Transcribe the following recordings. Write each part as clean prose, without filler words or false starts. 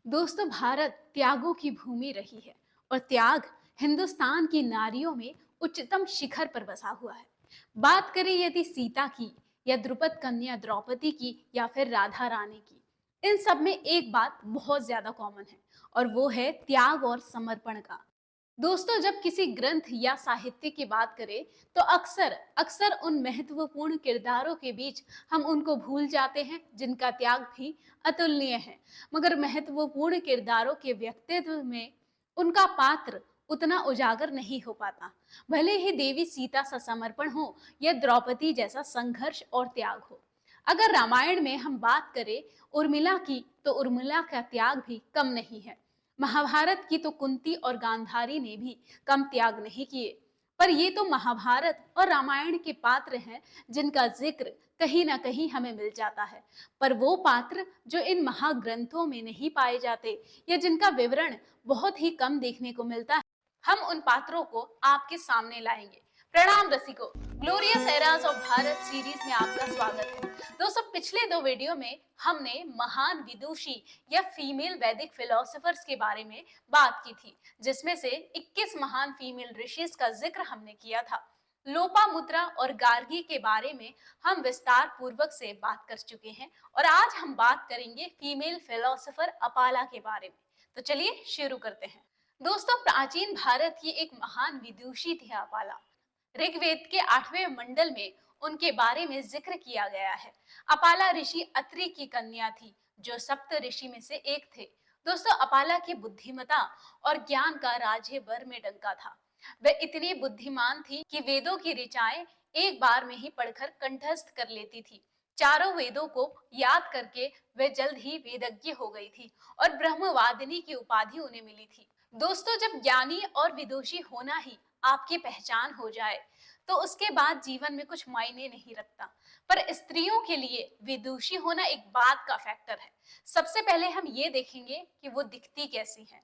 दोस्तों, भारत त्यागों की भूमि रही है और त्याग हिंदुस्तान की नारियों में उच्चतम शिखर पर बसा हुआ है। बात करें यदि सीता की या द्रुपद कन्या द्रौपदी की या फिर राधा रानी की, इन सब में एक बात बहुत ज्यादा कॉमन है और वो है त्याग और समर्पण का। दोस्तों, जब किसी ग्रंथ या साहित्य की बात करें तो अक्सर अक्सर उन महत्वपूर्ण किरदारों के बीच हम उनको भूल जाते हैं जिनका त्याग भी अतुलनीय है। मगर महत्वपूर्ण किरदारों के व्यक्तित्व में उनका पात्र उतना उजागर नहीं हो पाता। भले ही देवी सीता सा समर्पण हो या द्रौपदी जैसा संघर्ष और त्याग हो। अगर रामायण में हम बात करें उर्मिला की, तो उर्मिला का त्याग भी कम नहीं है। महाभारत की तो कुंती और गांधारी ने भी कम त्याग नहीं किए। पर ये तो महाभारत और रामायण के पात्र हैं जिनका जिक्र कहीं ना कहीं हमें मिल जाता है। पर वो पात्र जो इन महाग्रंथों में नहीं पाए जाते या जिनका विवरण बहुत ही कम देखने को मिलता है, हम उन पात्रों को आपके सामने लाएंगे। प्रणाम रसिको, glorious eras of Bharat series में आपका स्वागत है। दोस्तों, पिछले दो वीडियो में हमने महान विदुषी या फीमेल वैदिक फिलोसोफर्स के बारे में बात की थी, जिसमें से 21 महान फीमेल ऋषिज का जिक्र हमने किया था। लोपामुद्रा और गार्गी के बारे में हम विस्तार पूर्वक से बात कर चुके हैं और आज हम बात करेंगे फीमेल फिलोसोफर अपाला के बारे में। तो चलिए शुरू करते हैं। दोस्तों, प्राचीन भारत की एक महान विदुषी थी अपाला। ऋग्वेद के 8वें मंडल में उनके बारे में जिक्र किया गया है। अपाला ऋषि अत्रि की कन्या थी जो सप्त ऋषि में से एक थे। दोस्तों, अपाला की बुद्धिमता और ज्ञान का राज्य भर में डंका था। वह इतनी बुद्धिमान थी कि वेदों की ऋचाएं एक बार में ही पढ़कर कंठस्थ कर लेती थी। चारों वेदों को याद करके वह जल्द ही वेदज्ञ हो गई थी और ब्रह्मवादिनी की उपाधि उन्हें मिली थी। दोस्तों, जब ज्ञानी और विदुषी होना ही आपकी पहचान हो जाए तो उसके बाद जीवन में कुछ मायने नहीं रखता। पर स्त्रियों के लिए विदुषी होना एक बात का फैक्टर है। सबसे पहले हम ये देखेंगे कि वो दिखती कैसी हैं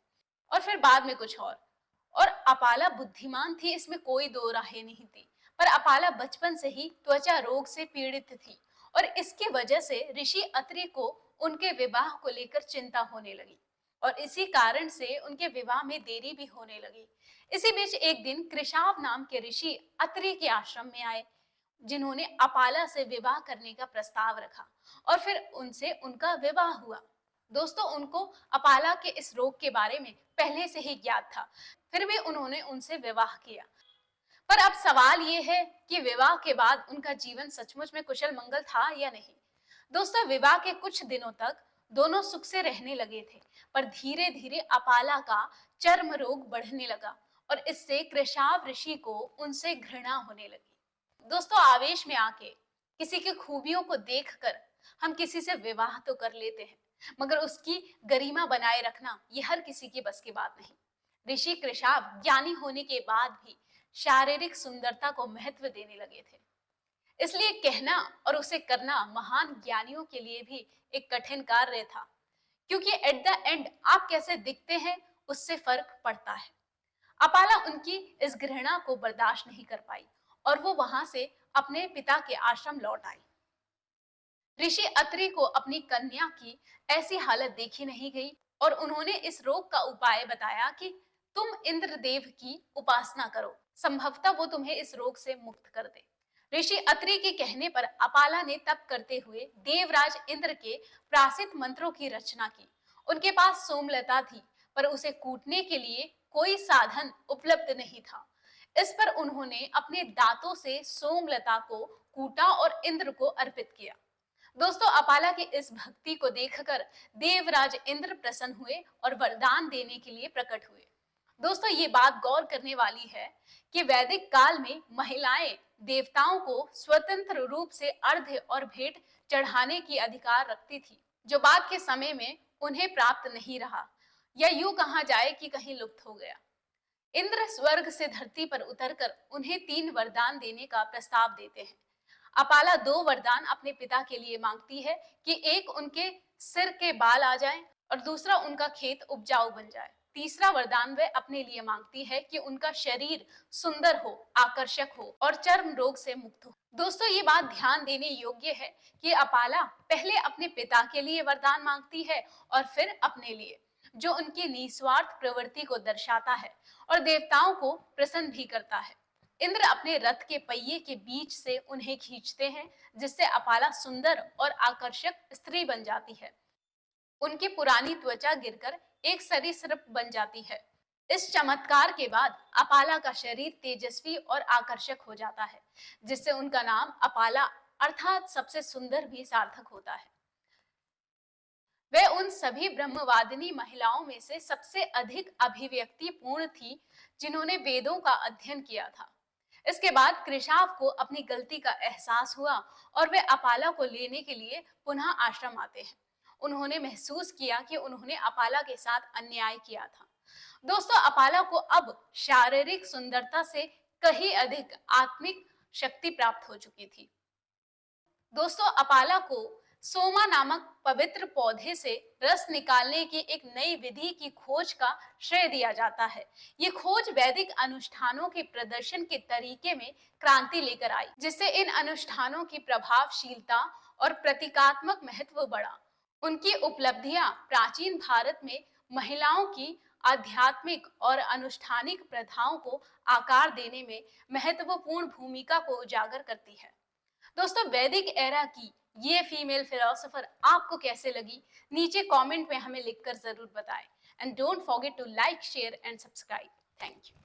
और फिर बाद में कुछ और अपाला बुद्धिमान थी, इसमें कोई दो राहें नहीं थी। पर अपाला बचपन से ही त्वचा रोग से पीड़ित थी और इसकी वजह से ऋषि अत्रि को उनके विवाह को लेकर चिंता होने लगी और इसी कारण से उनके विवाह में देरी भी होने लगी। इसी बीच एक दिन कृशाव नाम के ऋषि अत्रि के आश्रम में आए, जिन्होंने अपाला से विवाह करने का प्रस्ताव रखा और फिर उनसे उनका विवाह हुआ। दोस्तों, उनको अपाला के इस रोग के बारे में पहले से ही ज्ञात था, फिर भी उन्होंने उनसे विवाह किया। पर अब सवाल ये है कि विवाह के बाद उनका जीवन सचमुच में कुशल मंगल था या नहीं। दोस्तों, विवाह के कुछ दिनों तक दोनों सुख से रहने लगे थे, पर धीरे धीरे अपाला का चर्म रोग बढ़ने लगा और इससे कृशाव ऋषि को उनसे घृणा होने लगी। दोस्तों, आवेश में आके किसी की खूबियों को देखकर हम किसी से विवाह तो कर लेते हैं, मगर उसकी गरिमा बनाए रखना ये हर किसी की बस की बात नहीं। ऋषि कृशाव ज्ञानी होने के बाद भी शारीरिक सुंदरता को महत्व देने लगे थे। इसलिए कहना और उसे करना महान ज्ञानियों के लिए भी एक कठिन कार्य था, क्योंकि एट द एंड आप कैसे दिखते हैं उससे फर्क पड़ता है। अपाला उनकी इस घृणा को बर्दाश्त नहीं कर पाई और वो वहां से अपने पिता के आश्रम लौट आई। ऋषि अत्रि को अपनी कन्या की ऐसी हालत देखी नहीं गई और उन्होंने इस रोग का उपाय बताया कि तुम इंद्रदेव की उपासना करो, संभवतः वो तुम्हें इस रोग से मुक्त कर दे। ऋषि अत्रि के कहने पर अपाला ने तप करते हुए देवराज इंद्र के प्रासित मंत्रों की रचना की। उनके पास सोमलता थी, पर उसे कूटने के लिए कोई साधन उपलब्ध नहीं था। इस पर उन्होंने अपने दांतों से सोमलता को कूटा और इंद्र को अर्पित किया। दोस्तों, अपाला की इस भक्ति को देखकर देवराज इंद्र प्रसन्न हुए और वरदान देने के लिए प्रकट हुए। दोस्तों, ये बात गौर करने वाली है कि वैदिक काल में महिलाएं देवताओं को स्वतंत्र रूप से अर्घ्य और भेंट चढ़ाने की अधिकार रखती थी, जो बाद के समय में उन्हें प्राप्त नहीं रहा, या यूं कहा जाए कि कहीं लुप्त हो गया। इंद्र स्वर्ग से धरती पर उतरकर उन्हें 3 वरदान देने का प्रस्ताव देते हैं। अपाला 2 वरदान अपने पिता के लिए मांगती है कि एक उनके सिर के बाल आ जाएं और दूसरा उनका खेत उपजाऊ बन जाए। तीसरा वरदान वह अपने लिए मांगती है कि उनका शरीर सुंदर हो, आकर्षक हो और चर्म रोग से मुक्त हो। दोस्तों, ये बात ध्यान देने योग्य है कि अपाला पहले अपने पिता के लिए वरदान मांगती है और फिर अपने लिए। जो उनकी निस्वार्थ प्रवृत्ति को दर्शाता है और देवताओं को प्रसन्न भी करता है। इंद्र अपने रथ के पहिए के बीच से उन्हें खींचते हैं, जिससे अपाला सुंदर और आकर्षक स्त्री बन जाती है। उनकी पुरानी त्वचा गिरकर एक सरीसृप बन जाती है। इस चमत्कार के बाद अपाला का शरीर तेजस्वी और आकर्षक हो जाता है, जिससे उनका नाम अपाला अर्थात सबसे सुंदर भी सार्थक होता है। वह उन सभी ब्रह्मवादिनी महिलाओं में से सबसे अधिक अभिव्यक्ति पूर्ण थी जिन्होंने वेदों का अध्ययन किया था। इसके बाद कृशाव को अपनी गलती का एहसास हुआ और वे अपाला को लेने के लिए पुनः आश्रम आते हैं। उन्होंने महसूस किया कि उन्होंने अपाला के साथ अन्याय किया था। दोस्तों, अपाला को अब शारीरिक सुंदरता से कहीं अधिक आत्मिक शक्ति प्राप्त हो चुकी थी। दोस्तों, अपाला को सोमा नामक पवित्र पौधे से रस निकालने की एक नई विधि की खोज का श्रेय दिया जाता है। ये खोज वैदिक अनुष्ठानों के प्रदर्शन के तरीके में क्रांति लेकर आई, जिससे इन अनुष्ठानों की प्रभावशीलता और प्रतीकात्मक महत्व बढ़ा। उनकी उपलब्धियां प्राचीन भारत में महिलाओं की आध्यात्मिक और अनुष्ठानिक प्रथाओं को आकार देने में महत्वपूर्ण भूमिका को उजागर करती है। दोस्तों, वैदिक एरा की ये फीमेल फिलोसोफर आपको कैसे लगी, नीचे कमेंट में हमें लिखकर जरूर बताएं। And don't forget to like, share and subscribe. Thank you.